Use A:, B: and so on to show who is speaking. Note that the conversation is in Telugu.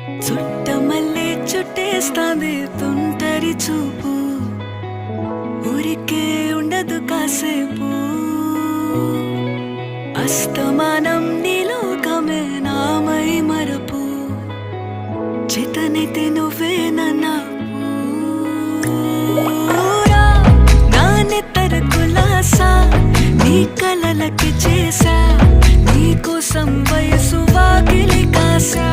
A: చుట్టమల్లే చుట్టేస్తాంది తుంటరి చూపు, ఊరికే ఉండదు కాసేపు. అస్తమానం నీలోకమే నామై మరపు, చేతనైతే నువ్వే నన్నూరా. నానెత్తర కులాసా నీ కలలకి చేసా, నీ కోసం వయసు వాకిలి కాసా.